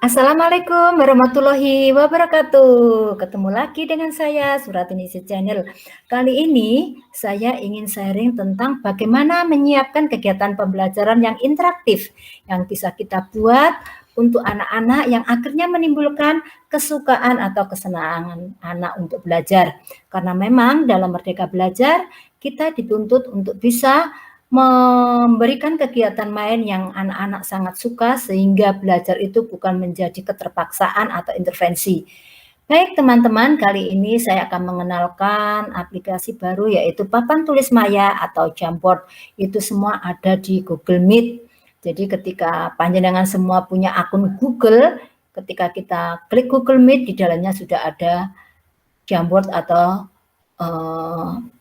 Assalamualaikum warahmatullahi wabarakatuh. Ketemu lagi dengan saya, Suratini Channel. Kali ini saya ingin sharing tentang bagaimana menyiapkan kegiatan pembelajaran yang interaktif yang bisa kita buat untuk anak-anak yang akhirnya menimbulkan kesukaan atau kesenangan anak untuk belajar. Karena memang dalam Merdeka Belajar kita dituntut untuk bisa memberikan kegiatan main yang anak-anak sangat suka sehingga belajar itu bukan menjadi keterpaksaan atau intervensi. Baik teman-teman, kali ini saya akan mengenalkan aplikasi baru yaitu Papan Tulis Maya atau Jamboard. Itu semua ada di Google Meet. Jadi ketika panjenengan semua punya akun Google, ketika kita klik Google Meet, di dalamnya sudah ada Jamboard atau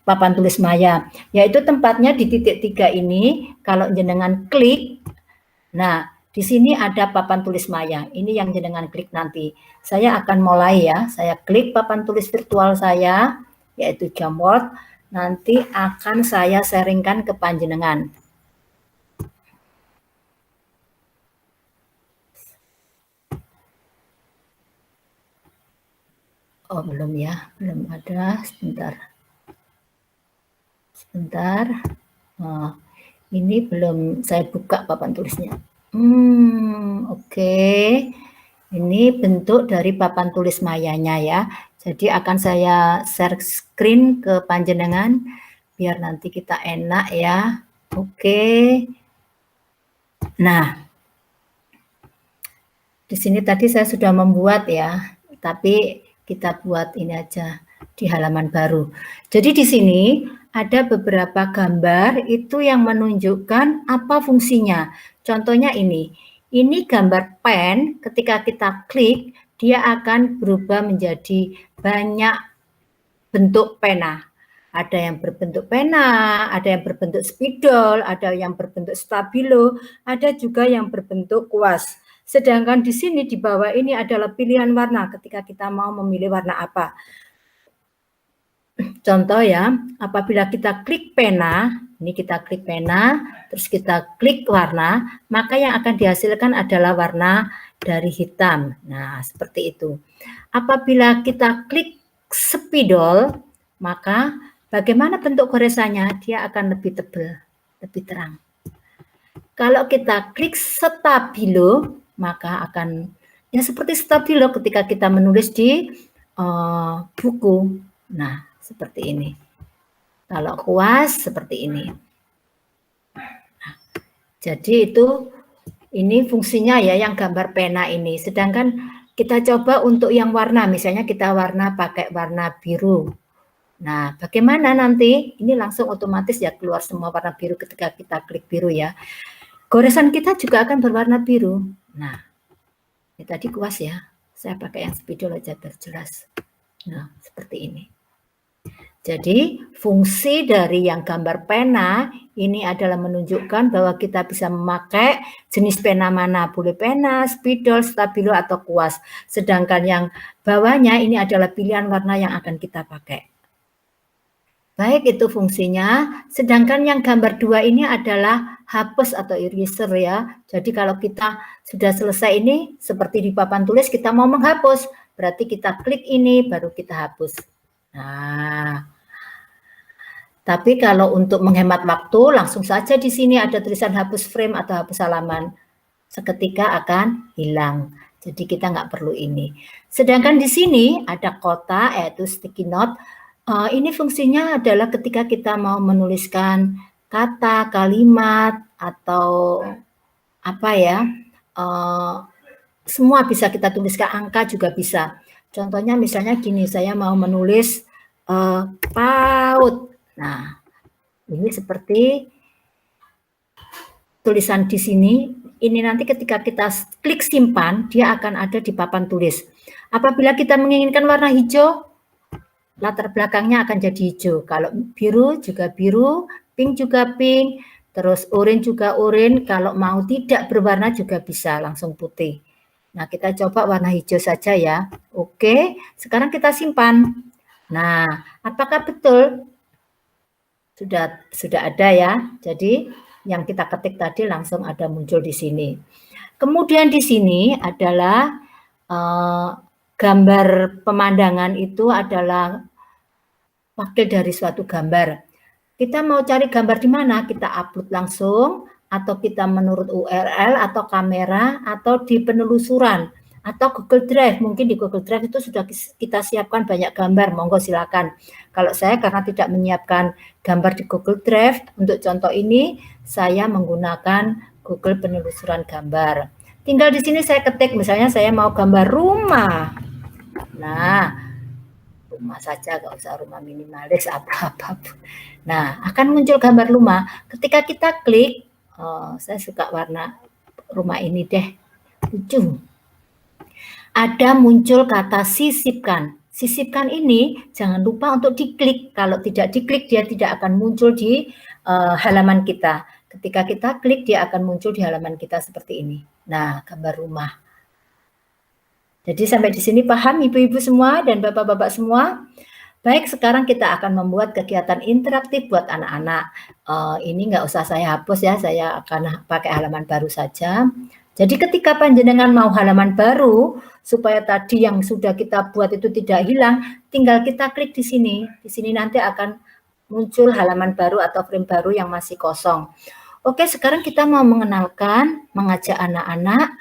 papan tulis maya, yaitu tempatnya di titik 3 ini. Kalau jenengan klik, nah di sini ada papan tulis maya, ini yang jenengan klik nanti. Saya akan mulai ya, saya klik papan tulis virtual saya, yaitu Jamboard, nanti akan saya sharingkan ke panjenengan. Oh belum ya, belum ada, sebentar. Oh, ini belum saya buka papan tulisnya. Oke. Ini bentuk dari papan tulis mayanya ya. Jadi akan saya share screen ke panjenengan biar nanti kita enak ya. Oke. Nah, di sini tadi saya sudah membuat ya, tapi kita buat ini aja di halaman baru. Jadi di sini ada beberapa gambar itu yang menunjukkan apa fungsinya. Contohnya ini gambar pen, ketika kita klik, dia akan berubah menjadi banyak bentuk pena. Ada yang berbentuk pena, ada yang berbentuk spidol, ada yang berbentuk stabilo, ada juga yang berbentuk kuas. Sedangkan di sini di bawah ini adalah pilihan warna ketika kita mau memilih warna apa. Contoh ya, apabila kita klik pena, ini kita klik pena, terus kita klik warna, maka yang akan dihasilkan adalah warna dari hitam. Nah, seperti itu. Apabila kita klik spidol, maka bagaimana bentuk goresannya? Dia akan lebih tebal, lebih terang. Kalau kita klik stabilo, maka akan ya seperti stabilo ketika kita menulis di buku. Nah, seperti ini. Kalau kuas seperti ini. Nah, jadi itu ini fungsinya ya yang gambar pena ini. Sedangkan kita coba untuk yang warna, misalnya kita pakai warna biru. Nah, bagaimana nanti? Ini langsung otomatis ya keluar semua warna biru ketika kita klik biru ya. Goresan kita juga akan berwarna biru. Nah, ini tadi kuas ya. Saya pakai yang spidol aja biar jelas. Nah, seperti ini. Jadi, fungsi dari yang gambar pena ini adalah menunjukkan bahwa kita bisa memakai jenis pena mana, boleh pena, spidol, stabilo, atau kuas. Sedangkan yang bawahnya ini adalah pilihan warna yang akan kita pakai. Baik itu fungsinya, sedangkan yang gambar 2 ini adalah hapus atau eraser ya. Jadi kalau kita sudah selesai ini, seperti di papan tulis kita mau menghapus, berarti kita klik ini baru kita hapus. Nah, tapi kalau untuk menghemat waktu, langsung saja di sini ada tulisan hapus frame atau hapus halaman. Seketika akan hilang. Jadi kita nggak perlu ini. Sedangkan di sini ada kotak, yaitu sticky note. Ini fungsinya adalah ketika kita mau menuliskan kata, kalimat, atau apa ya, semua bisa kita tuliskan, angka juga bisa. Contohnya misalnya gini, saya mau menulis PAUD. Nah, ini seperti tulisan di sini. Ini nanti ketika kita klik simpan, dia akan ada di papan tulis. Apabila kita menginginkan warna hijau, latar belakangnya akan jadi hijau. Kalau biru juga biru, pink juga pink, terus oranye juga oranye. Kalau mau tidak berwarna juga bisa, langsung putih. Nah, kita coba warna hijau saja ya. Oke, sekarang kita simpan. Nah, apakah betul? Sudah ada ya. Jadi yang kita ketik tadi langsung ada muncul di sini. Kemudian di sini adalah gambar pemandangan itu adalah wakil dari suatu gambar. Kita mau cari gambar di mana? Kita upload langsung, atau kita menurut URL, atau kamera, atau di penelusuran, atau Google Drive. Mungkin di Google Drive itu sudah kita siapkan banyak gambar, monggo silakan. Kalau saya karena tidak menyiapkan gambar di Google Drive, untuk contoh ini saya menggunakan Google penelusuran gambar. Tinggal di sini saya ketik, misalnya saya mau gambar rumah. Nah, rumah saja, nggak usah rumah minimalis apa-apa. Nah, akan muncul gambar rumah. Ketika kita klik, saya suka warna rumah ini deh, lucu. Ada muncul kata sisipkan. Sisipkan ini jangan lupa untuk diklik. Kalau tidak diklik, dia tidak akan muncul di halaman kita. Ketika kita klik, dia akan muncul di halaman kita seperti ini. Nah, gambar rumah. Jadi sampai di sini paham ibu-ibu semua dan bapak-bapak semua? Baik, sekarang kita akan membuat kegiatan interaktif buat anak-anak. Ini nggak usah saya hapus ya, saya akan pakai halaman baru saja. Jadi ketika panjenengan mau halaman baru, supaya tadi yang sudah kita buat itu tidak hilang, tinggal kita klik di sini. Di sini nanti akan muncul halaman baru atau frame baru yang masih kosong. Oke, sekarang kita mau mengenalkan, mengajak anak-anak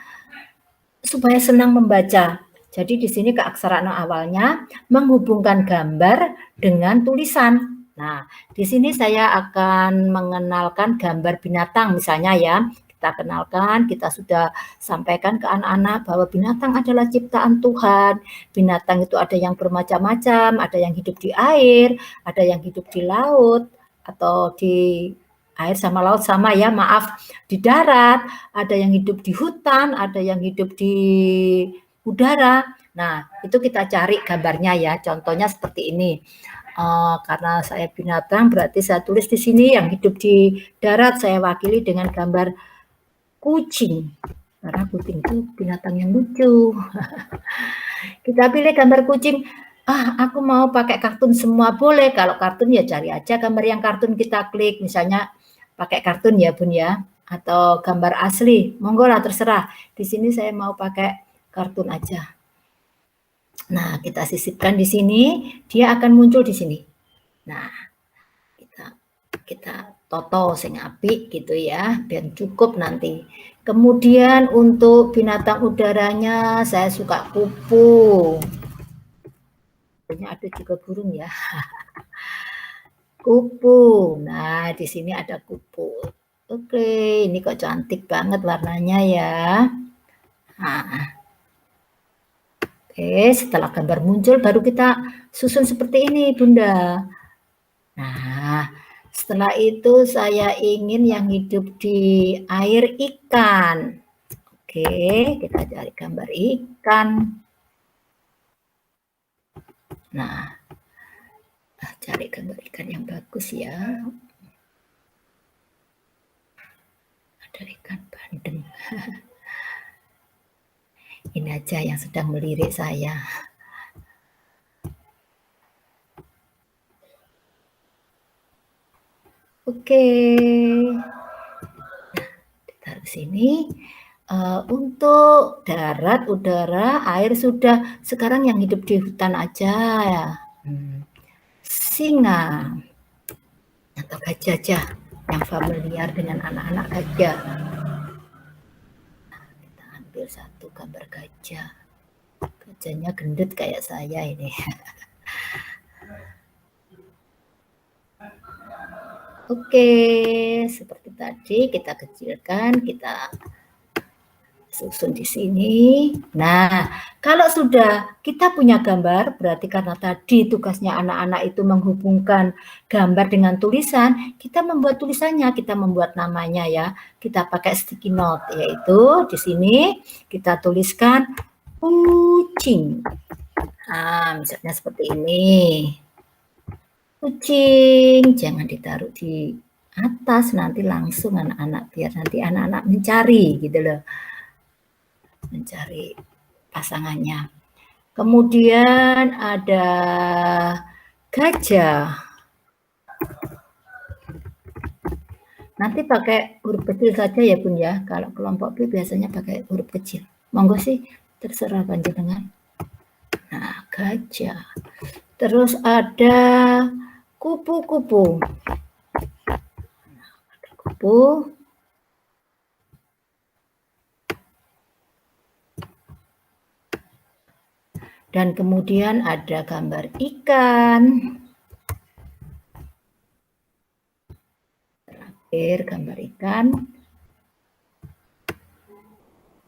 supaya senang membaca. Jadi di sini keaksaraan awalnya menghubungkan gambar dengan tulisan. Nah, di sini saya akan mengenalkan gambar binatang misalnya ya. Kita kenalkan, kita sudah sampaikan ke anak-anak bahwa binatang adalah ciptaan Tuhan. Binatang itu ada yang bermacam-macam, ada yang hidup di air, ada yang hidup di laut, atau di air sama laut sama ya, maaf, di darat, ada yang hidup di hutan, ada yang hidup di udara. Nah, itu kita cari gambarnya ya, contohnya seperti ini. Karena saya binatang, berarti saya tulis di sini yang hidup di darat, saya wakili dengan gambar kucing. Karena kucing itu binatang yang lucu. Kita pilih gambar kucing. Aku mau pakai kartun semua, boleh. Kalau kartun ya cari aja gambar yang kartun, kita klik. Misalnya pakai kartun ya Bun ya, atau gambar asli, monggo lah terserah. Di sini saya mau pakai kartun aja. Nah, kita sisipkan di sini, dia akan muncul di sini. Nah, kita toto sing apik gitu ya, biar cukup nanti. Kemudian untuk binatang udaranya saya suka kupu. Ada juga burung ya. Kupu. Nah, di sini ada kupu. Oke, ini kok cantik banget warnanya ya. Nah, oke, setelah gambar muncul baru kita susun seperti ini, Bunda. Nah, setelah itu saya ingin yang hidup di air ikan. Oke, kita cari gambar ikan. Nah, cari gambar ikan yang bagus ya. Ada ikan bandeng. Ini aja yang sedang melirik saya. Oke, ditaruh sini. Untuk darat, udara, air sudah. Sekarang yang hidup di hutan aja ya. Singa atau gajah aja yang familiar dengan anak-anak gajah. Kita ambil satu gambar gajah. Gajahnya gendut kayak saya ini. Oke, seperti tadi kita kecilkan, kita susun di sini. Nah, kalau sudah kita punya gambar, berarti karena tadi tugasnya anak-anak itu menghubungkan gambar dengan tulisan, kita membuat tulisannya, kita membuat namanya ya. Kita pakai sticky note, yaitu di sini kita tuliskan kucing. Nah, misalnya seperti ini. Kucing, jangan ditaruh di atas, nanti langsung anak-anak, biar nanti anak-anak mencari gitu loh. Mencari pasangannya. Kemudian ada gajah. Nanti pakai huruf kecil saja ya Bun ya. Kalau kelompok B biasanya pakai huruf kecil. Monggo sih, terserah panjenengan. Nah, gajah. Terus ada kupu-kupu. Kupu. Dan kemudian ada gambar ikan. Terakhir gambar ikan.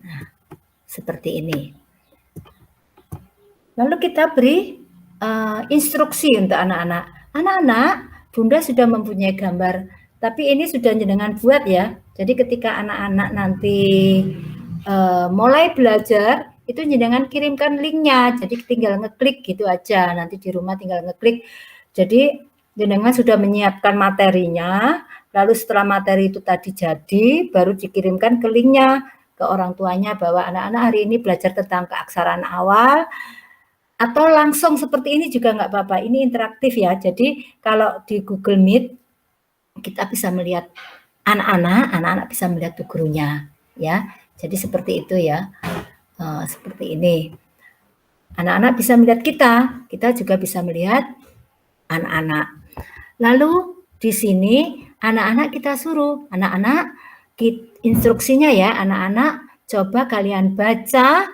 Nah, seperti ini. Lalu kita beri instruksi untuk anak-anak. Anak-anak, Bunda sudah mempunyai gambar, tapi ini sudah jenengan buat ya. Jadi ketika anak-anak nanti mulai belajar, itu jenengan kirimkan linknya. Jadi tinggal ngeklik gitu aja. Nanti di rumah tinggal ngeklik. Jadi jenengan sudah menyiapkan materinya, lalu setelah materi itu tadi jadi, baru dikirimkan ke linknya ke orang tuanya bahwa anak-anak hari ini belajar tentang keaksaraan awal, atau langsung seperti ini juga nggak apa-apa. Ini interaktif ya. Jadi kalau di Google Meet kita bisa melihat anak-anak bisa melihat gurunya ya. Jadi seperti itu ya. Seperti ini. Anak-anak bisa melihat kita juga bisa melihat anak-anak. Lalu di sini anak-anak kita suruh, anak-anak instruksinya ya, anak-anak coba kalian baca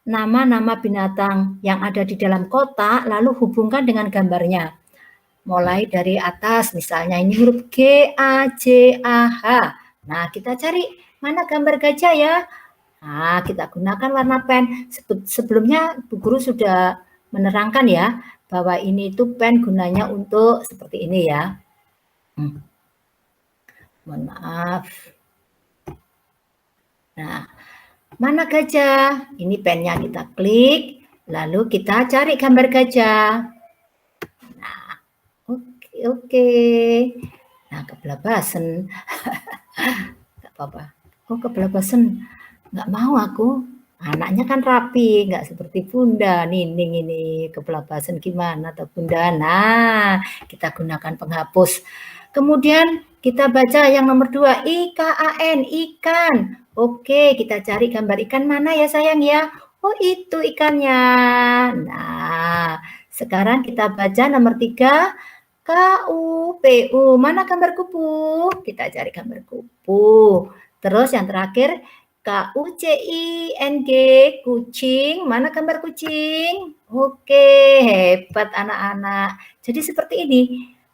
nama-nama binatang yang ada di dalam kotak, lalu hubungkan dengan gambarnya. Mulai dari atas, misalnya ini huruf G, A, J, A, H. Nah, kita cari mana gambar gajah ya. Nah, kita gunakan warna pen. Sebelumnya Bu Guru sudah menerangkan ya, bahwa ini itu pen gunanya untuk seperti ini ya. Mohon maaf. Nah, mana gajah? Ini pennya kita klik, lalu kita cari gambar gajah. Nah, oke. Nah, kebelabasan. Gak apa-apa. Oh, kebelabasan. Nggak mau aku. Anaknya kan rapi, nggak seperti Bunda. Nining ini kebelabasan gimana atau Bunda. Nah, kita gunakan penghapus. Kemudian kita baca yang nomor 2, IKAN, ikan. Oke, kita cari gambar ikan mana ya sayang ya? Oh, itu ikannya. Nah, sekarang kita baca nomor 3, KUPU. Mana gambar kupu? Kita cari gambar kupu. Terus yang terakhir, KUCING, kucing. Mana gambar kucing? Oke, hebat anak-anak. Jadi seperti ini.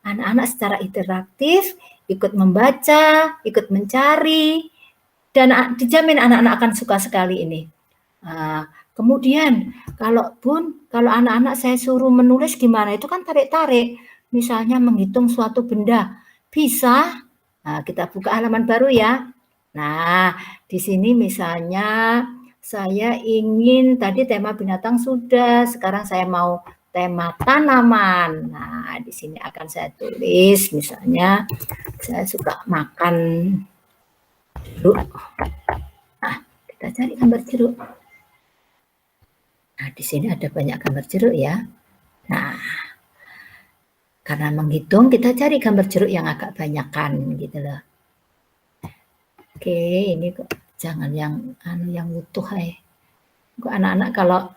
Anak-anak secara interaktif ikut membaca, ikut mencari, dan dijamin anak-anak akan suka sekali ini. Nah, kemudian kalau anak-anak saya suruh menulis gimana? Itu kan tarik-tarik. Misalnya menghitung suatu benda. Bisa. Nah, kita buka halaman baru ya. Nah, di sini misalnya saya ingin, tadi tema binatang sudah, sekarang saya mau tema tanaman. Nah, di sini akan saya tulis, misalnya saya suka makan jeruk. Nah, kita cari gambar jeruk. Nah, di sini ada banyak gambar jeruk ya. Nah, karena menghitung, kita cari gambar jeruk yang agak banyakan gitu loh. Oke, ini kok jangan yang utuh ya. Kok anak-anak kalau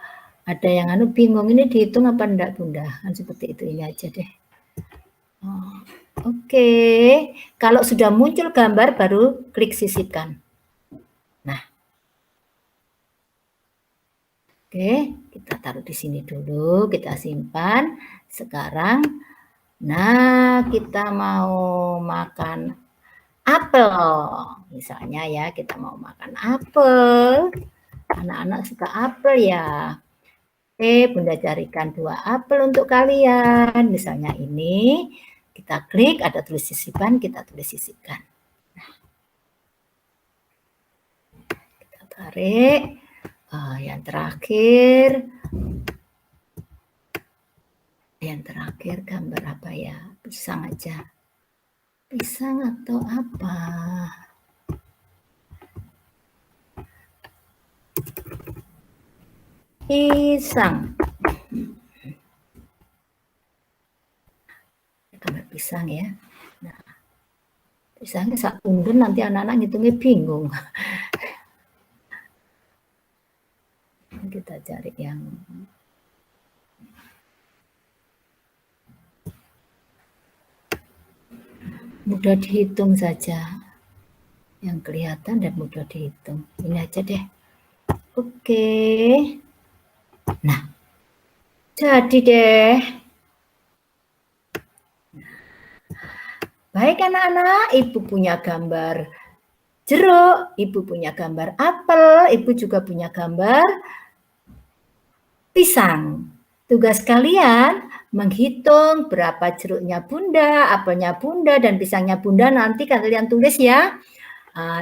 ada yang bingung ini dihitung apa enggak Bunda? Kan seperti itu, ini aja deh. Oke, kalau sudah muncul gambar baru klik sisipkan. Nah, oke, kita taruh di sini dulu, kita simpan. Sekarang, nah kita mau makan apel. Misalnya ya, kita mau makan apel. Anak-anak suka apel ya. Oke, Bunda carikan 2 apel untuk kalian. Misalnya ini, kita klik, ada tulis sisipkan, kita tulis sisipkan. Nah, kita tarik. Yang terakhir gambar apa ya? Pisang aja. Pisang atau apa? Pisang. Gambar pisang ya. Nah, Misalnya sak punden nanti anak-anak ngitungnya bingung. Kita cari yang mudah dihitung saja. Yang kelihatan dan mudah dihitung. Ini aja deh. Oke. Nah, jadi deh. Baik anak-anak, Ibu punya gambar jeruk, Ibu punya gambar apel, Ibu juga punya gambar pisang. Tugas kalian menghitung berapa jeruknya Bunda, apelnya Bunda, dan pisangnya Bunda. Nanti kalian tulis ya.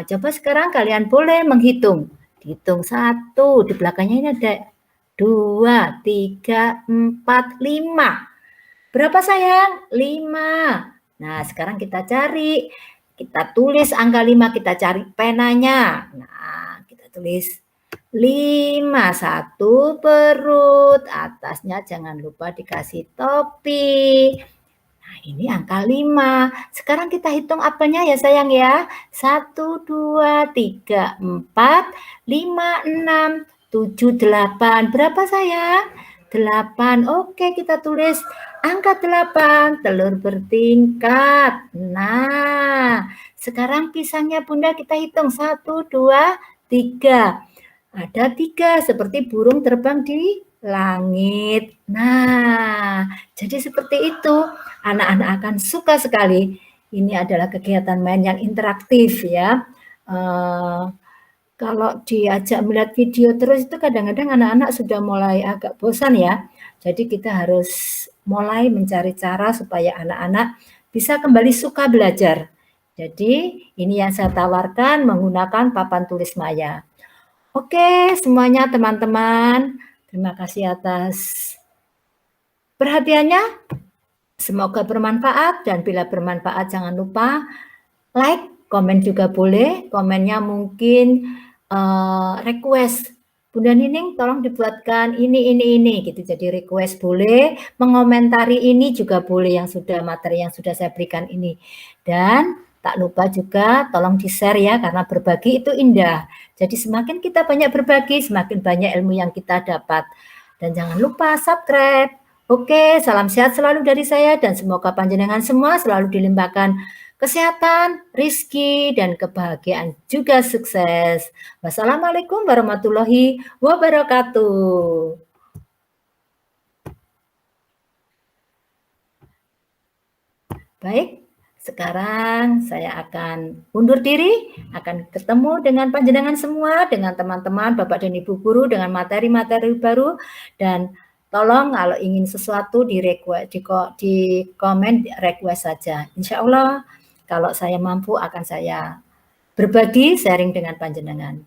Coba sekarang kalian boleh menghitung. Hitung 1, di belakangnya ini ada 2, 3, 4, 5. Berapa sayang? 5. Nah, sekarang kita cari. Kita tulis angka 5, kita cari penanya. Nah, kita tulis 5, 1 perut. Atasnya jangan lupa dikasih topi. Nah, ini angka 5. Sekarang kita hitung apanya ya sayang ya. 1, 2, 3, 4, 5, 6, 7, 8. Berapa sayang? 8. Oke, kita tulis angka 8, telur bertingkat. Nah, sekarang pisangnya Bunda kita hitung. 1, 2, 3. Ada 3, seperti burung terbang di langit. Nah, jadi seperti itu. Anak-anak akan suka sekali. Ini adalah kegiatan main yang interaktif ya. Kalau diajak melihat video terus itu kadang-kadang anak-anak sudah mulai agak bosan ya. Jadi kita harus mulai mencari cara supaya anak-anak bisa kembali suka belajar. Jadi ini yang saya tawarkan menggunakan papan tulis maya. Oke, semuanya teman-teman, terima kasih atas perhatiannya. Semoga bermanfaat, dan bila bermanfaat jangan lupa like, komen juga boleh. Komennya mungkin request, Bunda Nining tolong dibuatkan ini gitu. Jadi request boleh, mengomentari ini juga boleh yang sudah materi yang sudah saya berikan ini. Dan tak lupa juga tolong di-share ya, karena berbagi itu indah. Jadi semakin kita banyak berbagi, semakin banyak ilmu yang kita dapat. Dan jangan lupa subscribe. Oke, salam sehat selalu dari saya dan semoga panjenengan semua selalu dilimpahkan kesehatan, rizki, dan kebahagiaan juga sukses. Wassalamualaikum warahmatullahi wabarakatuh. Baik. Sekarang saya akan undur diri, akan ketemu dengan panjenengan semua, dengan teman-teman, Bapak dan Ibu Guru, dengan materi-materi baru, dan tolong kalau ingin sesuatu di komen request saja. Insya Allah kalau saya mampu akan saya berbagi, sharing dengan panjenengan.